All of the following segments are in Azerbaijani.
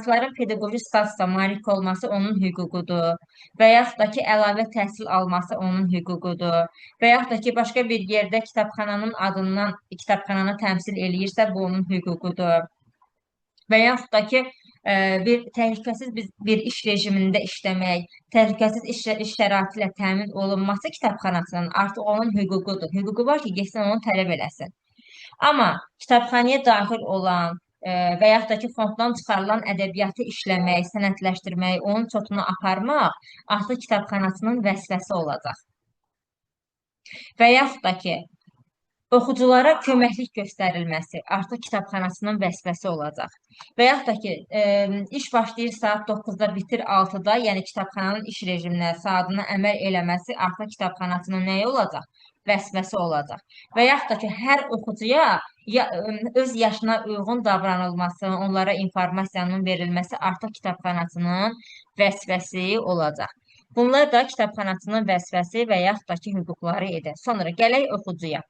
ixtisasların pedaqoji statusa malik olması onun hüququdur və yaxud da ki, əlavə təhsil alması onun hüququdur və yaxud da ki, başqa bir yerdə kitabxananın adından kitabxananı təmsil eləyirsə, bu onun hüququdur və yaxud da ki, bir təhlükəsiz bir iş rejimində işləmək, təhlükəsiz iş şəraiti ilə təmin olunması kitabxanasının artıq onun hüququdur. Hüququ var ki, getsin onu tələb eləsin. Amma kitabxanaya daxil olan və yaxud da ki, fonddan çıxarılan ədəbiyyatı işləmək, sənədləşdirmək, onun çotunu aparmaq artıq kitabxanasının vəzifəsi olacaq. Və yaxud da ki, oxuculara köməklik göstərilməsi artıq kitabxanasının vəzifəsi olacaq. Və yaxud da ki, iş başlayır saat 9-da, bitir 6-da, yəni kitabxananın iş rejiminə, saatına əməl eləməsi artıq kitabxanasının nəyi olacaq? Vəzifəsi olacaq. Və yaxud da ki, hər oxucuya öz yaşına uyğun davranılması, onlara informasiyanın verilməsi artıq kitabxanasının vəzifəsi olacaq. Bunlar da kitabxanasının vəzifəsi və yaxud da ki, hüquqları edir. Sonra gələk oxucuya.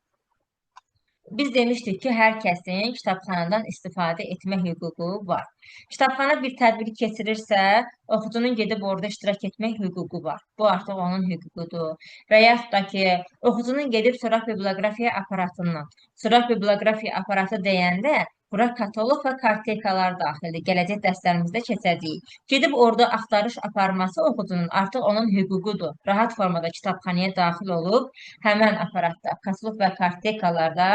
Biz demişdik ki, hər kəsin kitabxanadan istifadə etmə hüququ var. Kitabxana bir tədbiri keçirirsə, oxucunun gedib orada iştirak etmək hüququ var. Bu artıq onun hüququdur. Və yaxud da ki, oxucunun gedib suraq biblioqrafiya aparatından. Suraq biblioqrafiya aparatı deyəndə, bura kataloq və kartekalar daxildir. Gələcək dərslərimizdə keçəcəyik. Gedib orada axtarış aparması oxucunun artıq onun hüququdur. Rahat formada kitabxanaya daxil olub, həmən aparatda, kataloq və kartekalarda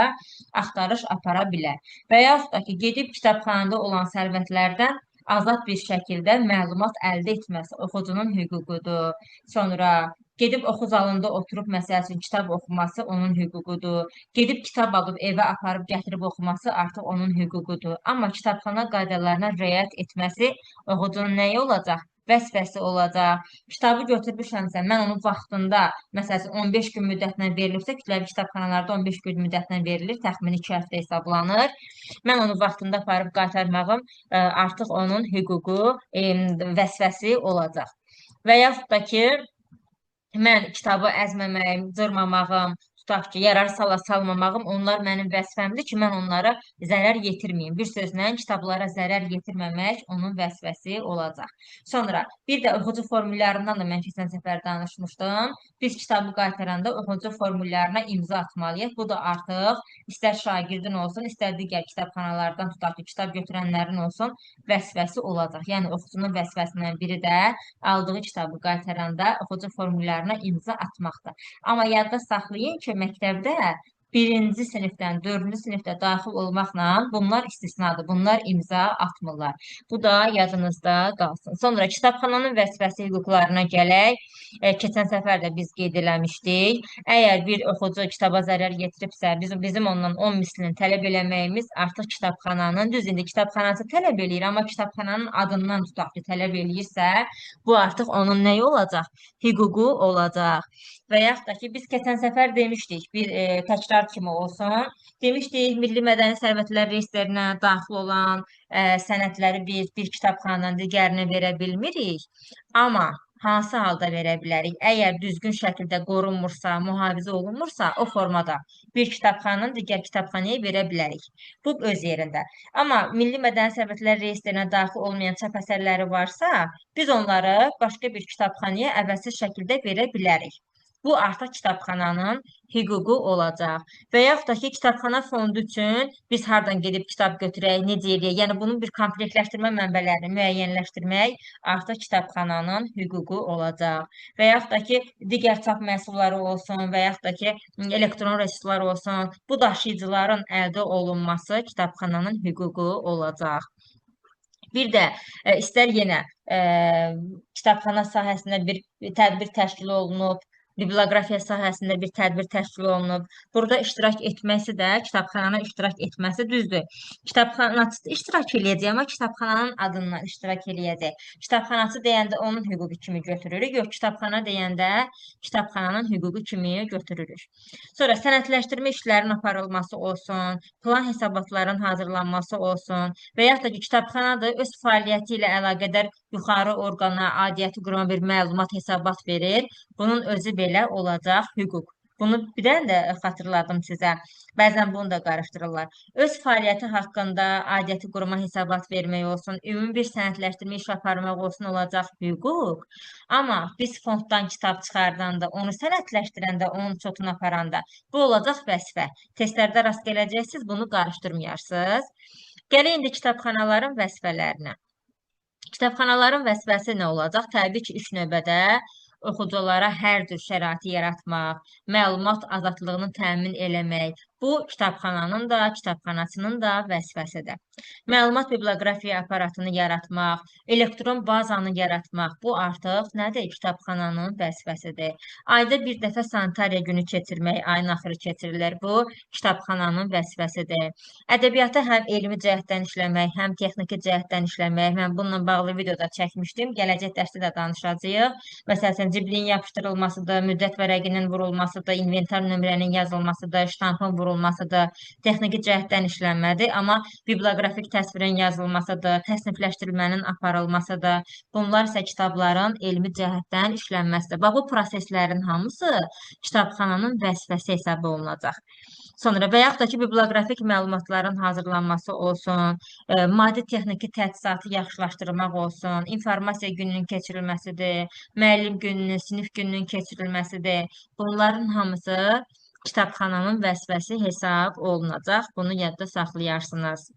axtarış apara bilər. Və yaxud da ki, gedib kitabxanada olan sərvətlərdən azad bir şəkildə məlumat əldə etməsi oxucunun hüququdur. Sonra gedib oxu zalında oturub, məsəl üçün, kitab oxuması onun hüququdur. Gedib kitab alıb evə aparıb gətirib oxuması artıq onun hüququdur. Amma kitabxana qaydalarına riayət etməsi oxucunun nəyi olacaq? Vəzifəsi olacaq. Kitabı götürmüşəmsə, mən onu vaxtında, məsələn, 15 gün müddətinə verilibsə, kütləvi kitabxanalarda 15 gün müddətinə verilir, təxmini 2 həftə hesablanır. Mən onu vaxtında aparıb qaytarmağım artıq onun hüququ, vəzifəsi olacaq. Və yaxud da ki, mən kitabı əzməməyim, cırmamağım, tutaq ki, yararsız hala salmamağım, onlar mənim vəzifəmdir ki, mən onlara zərər yetirməyim. Bir sözlə, kitablara zərər yetirməmək onun vəzifəsi olacaq. Sonra, bir də oxucu formüllərindən də mən keçən səfər danışmışdım. Biz kitabı qaytaranda oxucu formüllərinə imza atmalıyıq. Bu da artıq istər şagirdin olsun, istər digər kitabxanalardan tutaq ki, kitab götürənlərin olsun, vəzifəsi olacaq. Yəni, oxucunun vəzifəsindən biri də aldığı kitabı qaytaranda oxucu formüllərinə imza atmaqdır. Amma yadda saxlayın ki, məktəbdə 1-ci sinifdən 4-cü sinifdə daxil olmaqla bunlar istisnadır. Bunlar imza atmırlar. Bu da yadınızda qalsın. Sonra kitabxananın vəzifəsi hüquqlarına gələk. Keçən səfər də biz qeyd eləmişdik. Əgər bir oxucu kitaba zərər yetiribsə, bizim ondan 10 mislini tələb eləməyimiz artıq kitabxananın, düz indi kitabxanası tələb eləyir, amma kitabxananın adından tutaq ki, tələb eləyirsə, bu artıq onun nəyi olacaq? Hüququ olacaq. Və yaxud da ki, biz keçən səfər demişdik, bir təkrar kimi olsun, demişdik, Milli Mədəni Sərvətlər reyestrinə daxil olan sənədləri bir kitabxanadan digərinə verə bilmirik, amma hansı halda verə bilərik? Əgər düzgün şəkildə qorunmursa, mühafizə olunmursa, o formada bir kitabxananın digər kitabxanaya verə bilərik. Bu öz yerində. Amma Milli Mədəni Sərvətlər reyestrinə daxil olmayan çap əsərləri varsa, biz onları başqa bir kitabxanaya əvəzsiz şəkildə verə bilərik. Bu artıq kitabxananın hüququ olacaq. Və yaxud da ki, kitabxana fondu üçün biz hardan gedib kitab götürək, necə edək? Yəni, bunun bir komplektləşdirmə mənbələrini müəyyənləşdirmək artıq kitabxananın hüququ olacaq. Və yaxud da ki, digər çap məhsulları olsun və yaxud da ki, elektron resurslar olsun, bu daşıyıcıların əldə olunması kitabxananın hüququ olacaq. Bir də istər yenə kitabxana sahəsində bir tədbir təşkil olunub, biblioqrafiya sahəsində bir tədbir təşkil olunub. Burada iştirak etməsi də, kitabxananın iştirak etməsi düzdür. Kitabxanaçı iştirak eləyəcək, amma kitabxananın adından iştirak eləyəcək. Kitabxanaçı deyəndə onun hüququ kimi götürürük. Yox, kitabxana deyəndə kitabxananın hüququ kimi götürürük. Sonra sənədləşdirmə işlərinin aparılması olsun, plan hesabatların hazırlanması olsun və yaxud da ki, kitabxanadır öz fəaliyyəti ilə əlaqədar yuxarı orqana, aidiyyəti quruma bir məlumat, hesabat verir. Bunun özü belə olacaq hüquq. Bunu bir dənə də xatırladım sizə. Bəzən bunu da qarışdırırlar. Öz fəaliyyəti haqqında aidiyyəti quruma hesabat vermək olsun, ümumi bir sənədləşdirmə iş aparmaq olsun olacaq hüquq. Amma biz fonddan kitab çıxardanda, onu sənədləşdirəndə, onun çotunu aparanda bu olacaq vəzifə. Testlərdə rast gələcəksiniz, bunu qarışdırmayarsınız. Gəlin indi kitabxanaların vəzifələrinə. Kitabxanaların vəzifəsi nə olacaq? Təbii ki, ilk növbədə oxuculara hər cür şəraiti yaratmaq, məlumat azadlığını təmin eləmək. Bu, kitabxananın da, kitabxanaçının da vəzifəsidir. Məlumat biblioqrafiya aparatını yaratmaq, elektron bazanı yaratmaq, bu artıq nədir? Kitabxananın vəzifəsidir. Ayda bir dəfə sanitariya günü keçirmək, ayın axırı keçirilir. Bu, kitabxananın vəzifəsidir. Ədəbiyyatı həm elmi cəhətdən işləmək, həm texniki cəhətdən işləmək. Mən bununla bağlı videoda çəkmişdim. Gələcək dərsdə də danışacağıq. Məsələn, cibliyin yapışdırılmasıdır, müddət vərəqinin vurulmasıdır, inventar nömrənin yazılmasıdır, ştampın vurulmasıdır, texniki cəhətdən işlənmədir. Amma biblioqrafik təsvirin yazılmasıdır, təsnifləşdirilmənin aparılmasıdır. Bunlar isə kitabların elmi cəhətdən işlənməsidir. Bax, bu proseslərin hamısı kitabxananın vəzifəsi hesab olunacaq. Sonra və yaxud da ki, biblioqrafik məlumatların hazırlanması olsun, maddi texniki təchizatı yaxşılaşdırmaq olsun, informasiya gününün keçirilməsidir, müəllim gününün, sinif gününün keçirilməsidir. Bunların hamısı kitabxananın vəzifəsi hesab olunacaq. Bunu yadda saxlayarsınız.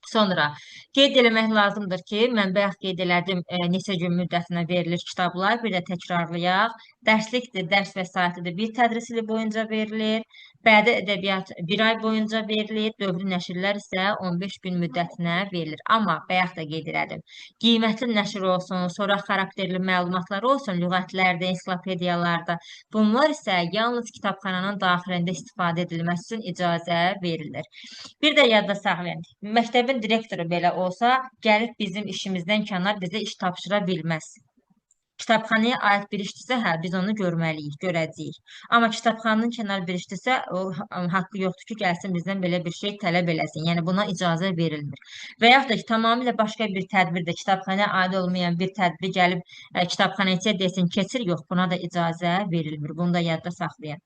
Sonra qeyd eləmək lazımdır ki, mən bayaq qeyd elədim, neçə gün müddətinə verilir kitablar. Bir də təkrarlayaq. Dərslikdir, dərs vəsaitidir. Bir tədris ili boyunca verilir. Bədi ədəbiyyat 1 ay boyunca verilir. Dövrü nəşrlər isə 15 gün müddətinə verilir. Amma bayaq da qeyd elədim. Qiymətli nəşr olsun, soraq xarakterli məlumatlar olsun, lüğətlərdə, ensiklopediyalarda. Bunlar isə yalnız kitabxananın daxilində istifadə edilməsi üçün icazə verilir. Bir də yadda saxlayın. Məktəbin direktoru belə olsa, gəlib bizim işimizdən kənar bizə iş tapşıra bilməz. Kitabxanaya aid bir işdirsə, hə, biz onu görməliyik, görəcəyik. Amma kitabxananın kənar bir işdirsə, o haqqı yoxdur ki, gəlsin bizdən belə bir şey tələb eləsin. Yəni, buna icazə verilmir. Və yaxud da ki, tamamilə başqa bir tədbirdə, kitabxanaya aid olmayan bir tədbir gəlib kitabxanaya desin, keçir, yox, buna da icazə verilmir. Bunu da yadda saxlayın.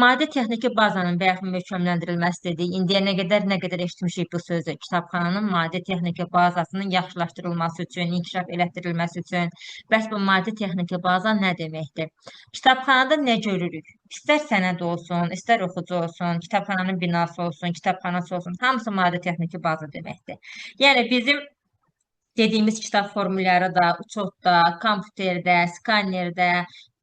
Maddi texniki bazanın və yaxud möhkəmləndirilməsi dedik. İndiyə nə qədər eşitmişik bu sözü. Kitabxananın maddi texniki bazasının yaxşılaşdırılması üçün, inkişaf elətdirilməsi üçün. Bəs bu maddi texniki baza nə deməkdir? Kitabxanada nə görürük? İstər sənəd olsun, istər oxucu olsun, kitabxananın binası olsun, kitabxanası olsun, hamısı maddi texniki baza deməkdir. Yəni bizim dediyimiz kitab formülləri da, uçotda, kompüterdə, skannerdə,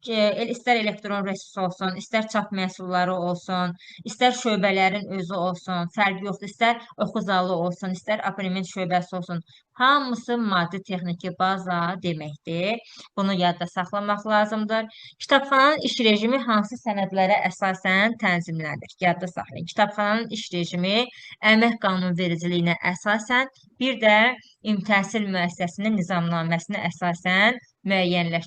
istər elektron resurs olsun, istər çap məhsulları olsun, istər şöbələrin özü olsun, fərqi yoxdur, istər oxu zalı olsun, istər abonement şöbəsi olsun. Hamısı maddi texniki baza deməkdir. Bunu yadda saxlamaq lazımdır. Kitabxananın iş rejimi hansı sənədlərə əsasən tənzimlənir? Yadda saxlayın. Kitabxananın iş rejimi əmək qanunvericiliyinə əsasən, bir də ümumi təhsil müəssisəsinin nizamnaməsinə əsasən müəyyənləşdirilir.